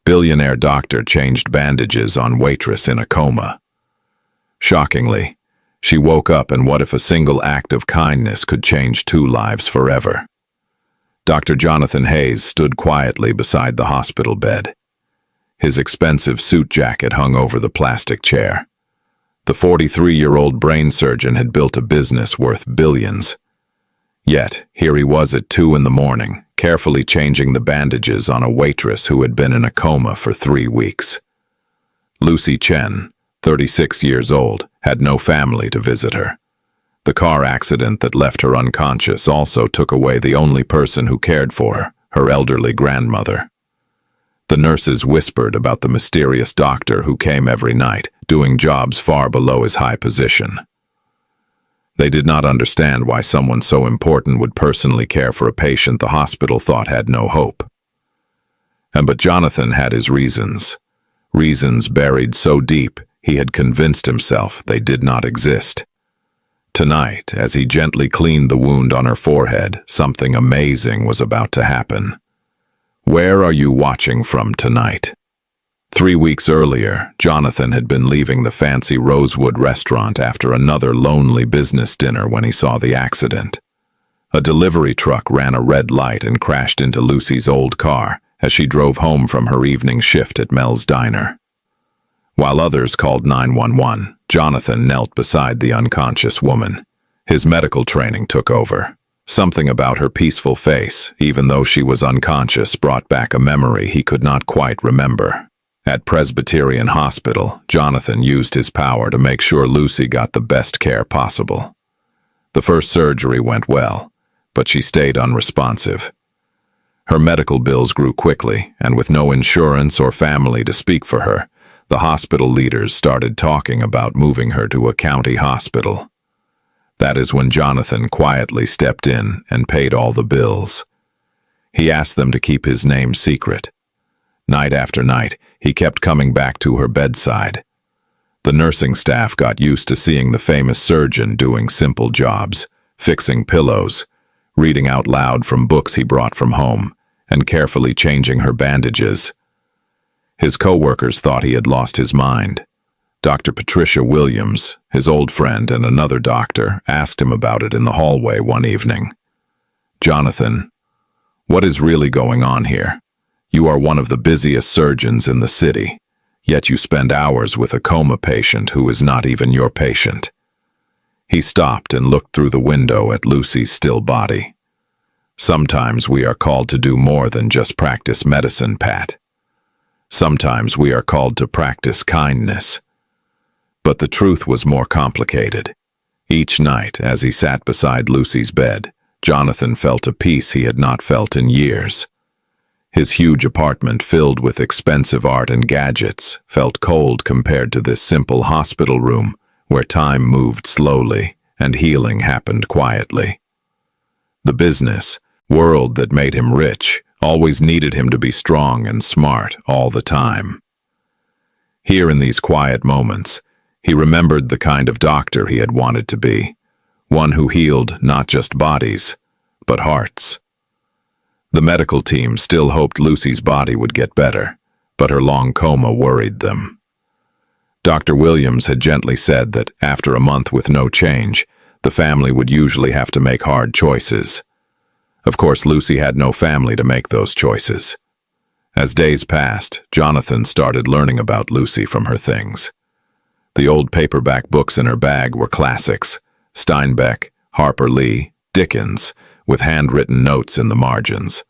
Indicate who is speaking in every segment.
Speaker 1: Billionaire doctor changed bandages on Waitress in a coma. Shockingly, she woke up, and what if a single act of kindness could change two lives forever? Dr. Jonathan Hayes stood quietly beside the hospital bed. His expensive suit jacket hung over the plastic chair. The 43-year-old brain surgeon had built a business worth billions. Yet, here he was at 2 in the morning, carefully changing the bandages on a waitress who had been in a coma for 3 weeks. Lucy Chen, 36 years old, had no family to visit her. The car accident that left her unconscious also took away the only person who cared for her elderly grandmother. The nurses whispered about the mysterious doctor who came every night, doing jobs far below his high position. They did not understand why someone so important would personally care for a patient the hospital thought had no hope. But Jonathan had his reasons. Reasons buried so deep he had convinced himself they did not exist. Tonight, as he gently cleaned the wound on her forehead, something amazing was about to happen. Where are you watching from tonight? 3 weeks earlier, Jonathan had been leaving the fancy Rosewood restaurant after another lonely business dinner when he saw the accident. A delivery truck ran a red light and crashed into Lucy's old car as she drove home from her evening shift at Mel's Diner. While others called 911, Jonathan knelt beside the unconscious woman. His medical training took over. Something about her peaceful face, even though she was unconscious, brought back a memory he could not quite remember. At Presbyterian Hospital, Jonathan used his power to make sure Lucy got the best care possible. The first surgery went well, but she stayed unresponsive. Her medical bills grew quickly, and with no insurance or family to speak for her, the hospital leaders started talking about moving her to a county hospital. That is when Jonathan quietly stepped in and paid all the bills. He asked them to keep his name secret. Night after night, he kept coming back to her bedside. The nursing staff got used to seeing the famous surgeon doing simple jobs, fixing pillows, reading out loud from books he brought from home, and carefully changing her bandages. His co-workers thought he had lost his mind. Dr. Patricia Williams, his old friend and another doctor, asked him about it in the hallway one evening. "Jonathan, what is really going on here? You are one of the busiest surgeons in the city, yet you spend hours with a coma patient who is not even your patient." He stopped and looked through the window at Lucy's still body. "Sometimes we are called to do more than just practice medicine, Pat. Sometimes we are called to practice kindness." But the truth was more complicated. Each night, as he sat beside Lucy's bed, Jonathan felt a peace he had not felt in years. His huge apartment, filled with expensive art and gadgets, felt cold compared to this simple hospital room where time moved slowly and healing happened quietly. The business world that made him rich always needed him to be strong and smart all the time. Here in these quiet moments, he remembered the kind of doctor he had wanted to be, one who healed not just bodies, but hearts. The medical team still hoped Lucy's body would get better, but her long coma worried them. Dr. Williams had gently said that after a month with no change, the family would usually have to make hard choices. Of course, Lucy had no family to make those choices. As days passed, Jonathan started learning about Lucy from her things. The old paperback books in her bag were classics: Steinbeck, Harper Lee, Dickens, with handwritten notes in the margins.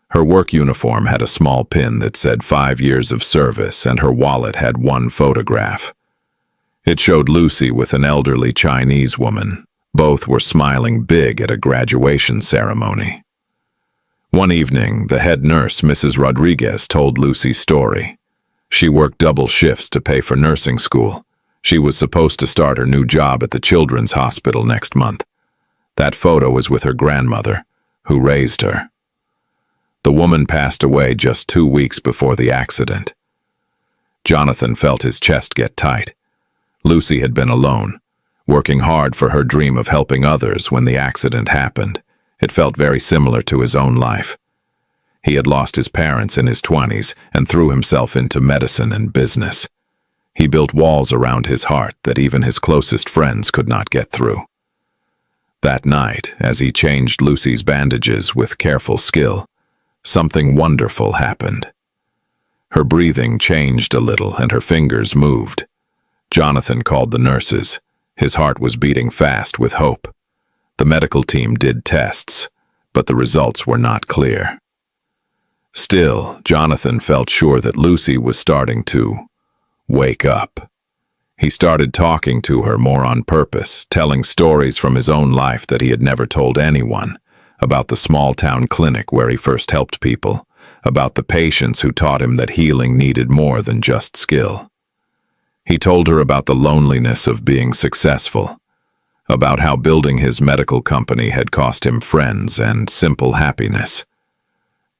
Speaker 1: Her work uniform had a small pin that said 5 years of service, and her wallet had one photograph. It showed Lucy with an elderly Chinese woman. Both were smiling big at a graduation ceremony. One evening, the head nurse, Mrs. Rodriguez, told Lucy's story. She worked double shifts to pay for nursing school. She was supposed to start her new job at the Children's Hospital next month. That photo was with her grandmother, who raised her. The woman passed away just 2 weeks before the accident. Jonathan felt his chest get tight. Lucy had been alone, working hard for her dream of helping others when the accident happened. It felt very similar to his own life. He had lost his parents in his 20s and threw himself into medicine and business. He built walls around his heart that even his closest friends could not get through. That night, as he changed Lucy's bandages with careful skill, something wonderful happened. Her breathing changed a little and her fingers moved. Jonathan called the nurses. His heart was beating fast with hope. The medical team did tests, but the results were not clear. Still, Jonathan felt sure that Lucy was starting to wake up. He started talking to her more on purpose, telling stories from his own life that he had never told anyone, about the small-town clinic where he first helped people, about the patients who taught him that healing needed more than just skill. He told her about the loneliness of being successful, about how building his medical company had cost him friends and simple happiness.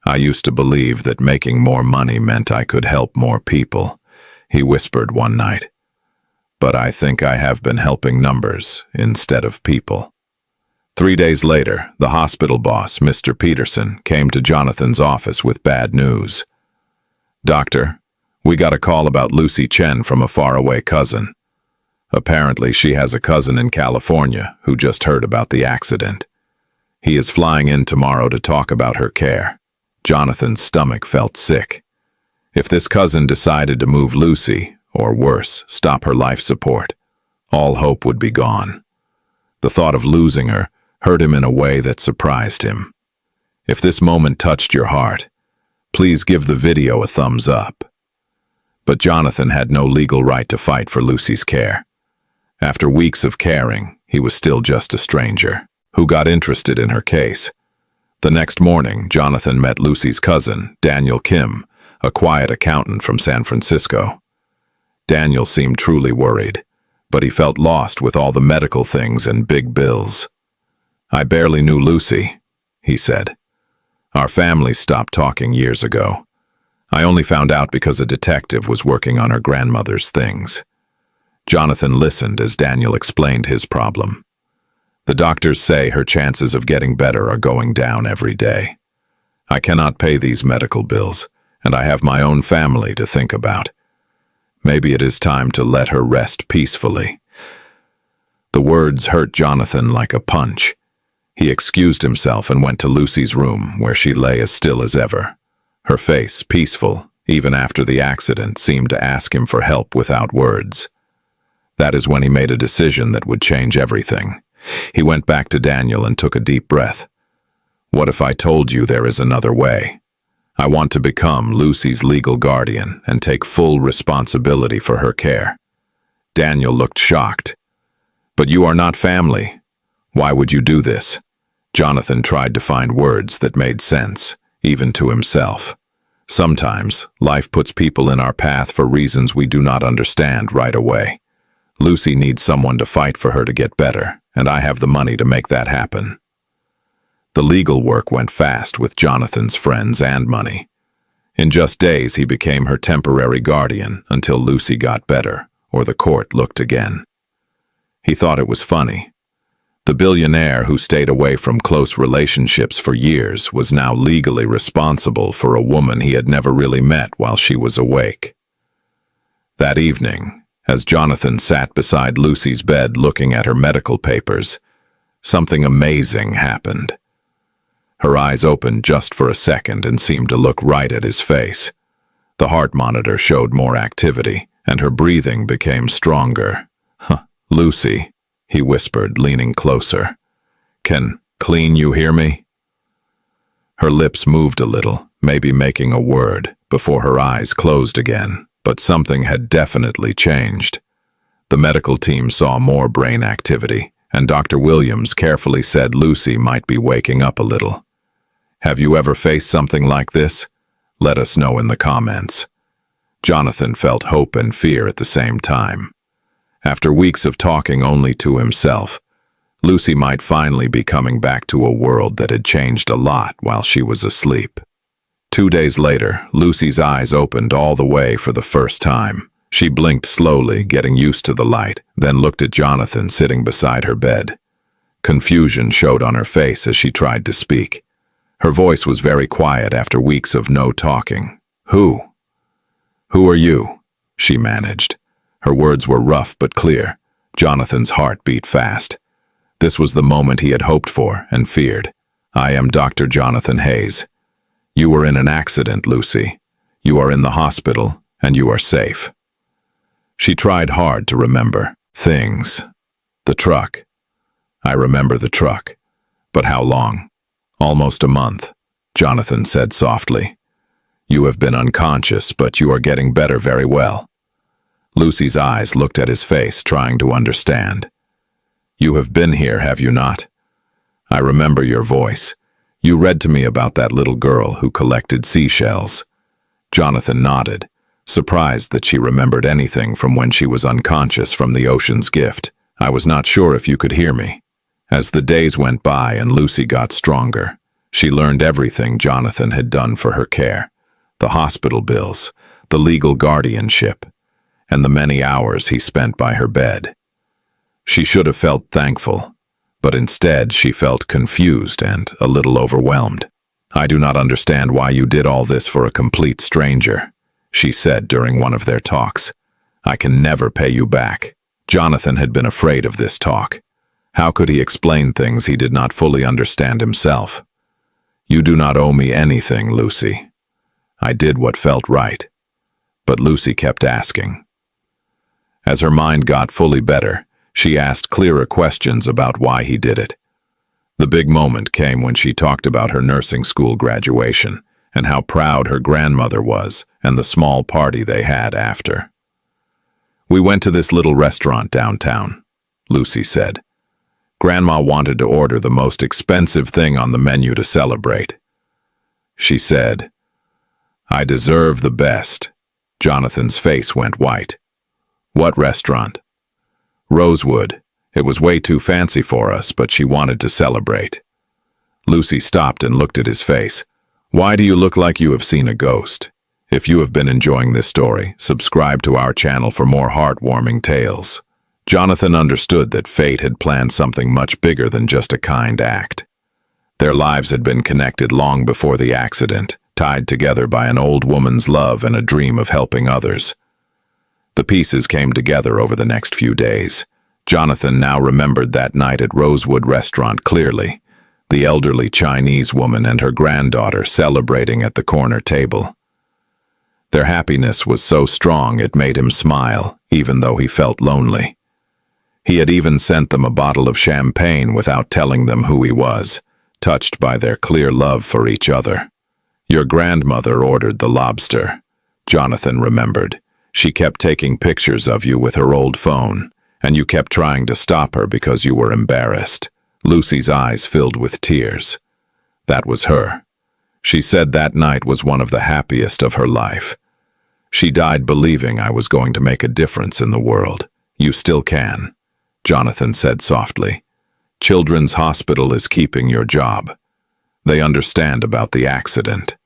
Speaker 1: "I used to believe that making more money meant I could help more people," he whispered one night. "But I think I have been helping numbers instead of people." 3 days later, the hospital boss, Mr. Peterson, came to Jonathan's office with bad news. "Doctor, we got a call about Lucy Chen from a faraway cousin. Apparently, she has a cousin in California who just heard about the accident. He is flying in tomorrow to talk about her care." Jonathan's stomach felt sick. If this cousin decided to move Lucy, or worse, stop her life support, all hope would be gone. The thought of losing her hurt him in a way that surprised him. If this moment touched your heart, please give the video a thumbs up. But Jonathan had no legal right to fight for Lucy's care. After weeks of caring, he was still just a stranger who got interested in her case. The next morning, Jonathan met Lucy's cousin, Daniel Kim, a quiet accountant from San Francisco. Daniel seemed truly worried, but he felt lost with all the medical things and big bills. "I barely knew Lucy," he said. "Our family stopped talking years ago. I only found out because a detective was working on her grandmother's things." Jonathan listened as Daniel explained his problem. "The doctors say her chances of getting better are going down every day. I cannot pay these medical bills, and I have my own family to think about. Maybe it is time to let her rest peacefully." The words hurt Jonathan like a punch. He excused himself and went to Lucy's room, where she lay as still as ever. Her face, peaceful, even after the accident, seemed to ask him for help without words. That is when he made a decision that would change everything. He went back to Daniel and took a deep breath. "What if I told you there is another way? I want to become Lucy's legal guardian and take full responsibility for her care." Daniel looked shocked. "But you are not family. Why would you do this?" Jonathan tried to find words that made sense, even to himself. Sometimes, life puts people in our path for reasons we do not understand right away. Lucy needs someone to fight for her to get better, and I have the money to make that happen. The legal work went fast with Jonathan's friends and money. In just days, he became her temporary guardian until Lucy got better, or the court looked again. He thought it was funny. The billionaire who stayed away from close relationships for years was now legally responsible for a woman he had never really met while she was awake. That evening, as Jonathan sat beside Lucy's bed looking at her medical papers, something amazing happened. Her eyes opened just for a second and seemed to look right at his face. The heart monitor showed more activity, and her breathing became stronger. "Lucy," he whispered, leaning closer. Can you hear me?" Her lips moved a little, maybe making a word, before her eyes closed again, but something had definitely changed. The medical team saw more brain activity, and Dr. Williams carefully said Lucy might be waking up a little. Have you ever faced something like this? Let us know in the comments. Jonathan felt hope and fear at the same time. After weeks of talking only to himself, Lucy might finally be coming back to a world that had changed a lot while she was asleep. 2 days later, Lucy's eyes opened all the way for the first time. She blinked slowly, getting used to the light, then looked at Jonathan sitting beside her bed. Confusion showed on her face as she tried to speak. Her voice was very quiet after weeks of no talking. Who? Who are you? She managed. Her words were rough but clear. Jonathan's heart beat fast. This was the moment he had hoped for and feared. I am Dr. Jonathan Hayes. You were in an accident, Lucy. You are in the hospital, and you are safe. She tried hard to remember things. The truck. I remember the truck. But how long? Almost a month, Jonathan said softly. You have been unconscious, but you are getting better very well. Lucy's eyes looked at his face, trying to understand. You have been here, have you not? I remember your voice. You read to me about that little girl who collected seashells. Jonathan nodded, surprised that she remembered anything from when she was unconscious from the ocean's gift. I was not sure if you could hear me. As the days went by and Lucy got stronger, she learned everything Jonathan had done for her care. The hospital bills, the legal guardianship, and the many hours he spent by her bed. She should have felt thankful, but instead she felt confused and a little overwhelmed. I do not understand why you did all this for a complete stranger, she said during one of their talks. I can never pay you back. Jonathan had been afraid of this talk. How could he explain things he did not fully understand himself? You do not owe me anything, Lucy. I did what felt right. But Lucy kept asking. As her mind got fully better, she asked clearer questions about why he did it. The big moment came when she talked about her nursing school graduation and how proud her grandmother was and the small party they had after. We went to this little restaurant downtown, Lucy said. Grandma wanted to order the most expensive thing on the menu to celebrate. She said, I deserve the best. Jonathan's face went white. What restaurant? Rosewood. It was way too fancy for us, but she wanted to celebrate. Lucy stopped and looked at his face. Why do you look like you have seen a ghost? If you have been enjoying this story, subscribe to our channel for more heartwarming tales. Jonathan understood that fate had planned something much bigger than just a kind act. Their lives had been connected long before the accident, tied together by an old woman's love and a dream of helping others. The pieces came together over the next few days. Jonathan now remembered that night at Rosewood Restaurant clearly, the elderly Chinese woman and her granddaughter celebrating at the corner table. Their happiness was so strong it made him smile, even though he felt lonely. He had even sent them a bottle of champagne without telling them who he was, touched by their clear love for each other. Your grandmother ordered the lobster, Jonathan remembered. She kept taking pictures of you with her old phone, and you kept trying to stop her because you were embarrassed. Lucy's eyes filled with tears. That was her. She said that night was one of the happiest of her life. She died believing I was going to make a difference in the world. You still can, Jonathan said softly. Children's Hospital is keeping your job. They understand about the accident.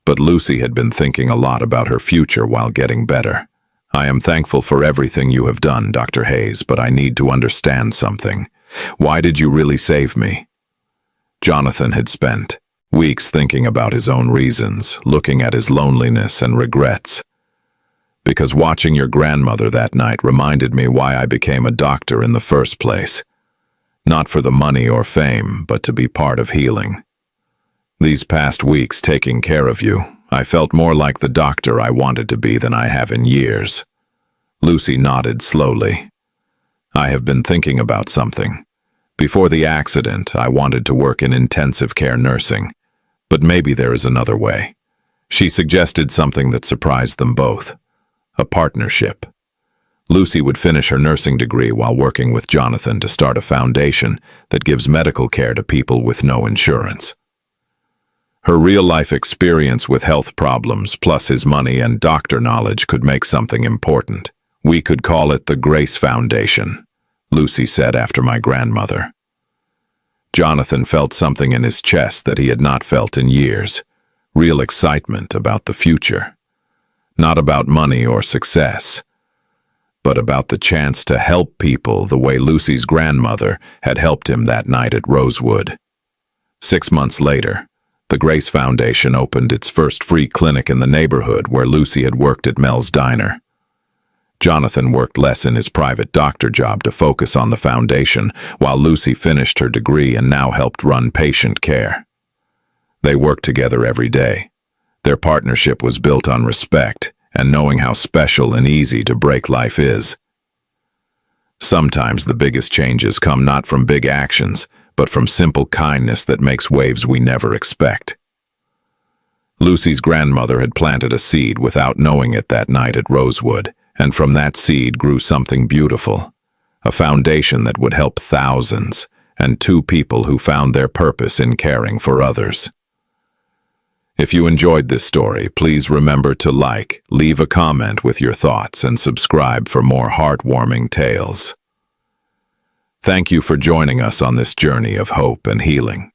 Speaker 1: But Lucy had been thinking a lot about her future while getting better. I am thankful for everything you have done, Dr. Hayes, but I need to understand something. Why did you really save me? Jonathan had spent weeks thinking about his own reasons, looking at his loneliness and regrets. Because watching your grandmother that night reminded me why I became a doctor in the first place. Not for the money or fame, but to be part of healing. These past weeks taking care of you, I felt more like the doctor I wanted to be than I have in years. Lucy nodded slowly. I have been thinking about something. Before the accident, I wanted to work in intensive care nursing, but maybe there is another way. She suggested something that surprised them both. A partnership. Lucy would finish her nursing degree while working with Jonathan to start a foundation that gives medical care to people with no insurance. Her real-life experience with health problems, plus his money and doctor knowledge, could make something important. We could call it the Grace Foundation, Lucy said after my grandmother. Jonathan felt something in his chest that he had not felt in years. Real excitement about the future. Not about money or success, but about the chance to help people the way Lucy's grandmother had helped him that night at Rosewood. 6 months later, The Grace Foundation opened its first free clinic in the neighborhood where Lucy had worked at Mel's Diner. Jonathan worked less in his private doctor job to focus on the foundation, while Lucy finished her degree and now helped run patient care. They worked together every day. Their partnership was built on respect and knowing how special and easy to break life is. Sometimes the biggest changes come not from big actions, but from simple kindness that makes waves we never expect. Lucy's grandmother had planted a seed without knowing it that night at Rosewood, and from that seed grew something beautiful, a foundation that would help thousands, and two people who found their purpose in caring for others. If you enjoyed this story, please remember to like, leave a comment with your thoughts, and subscribe for more heartwarming tales. Thank you for joining us on this journey of hope and healing.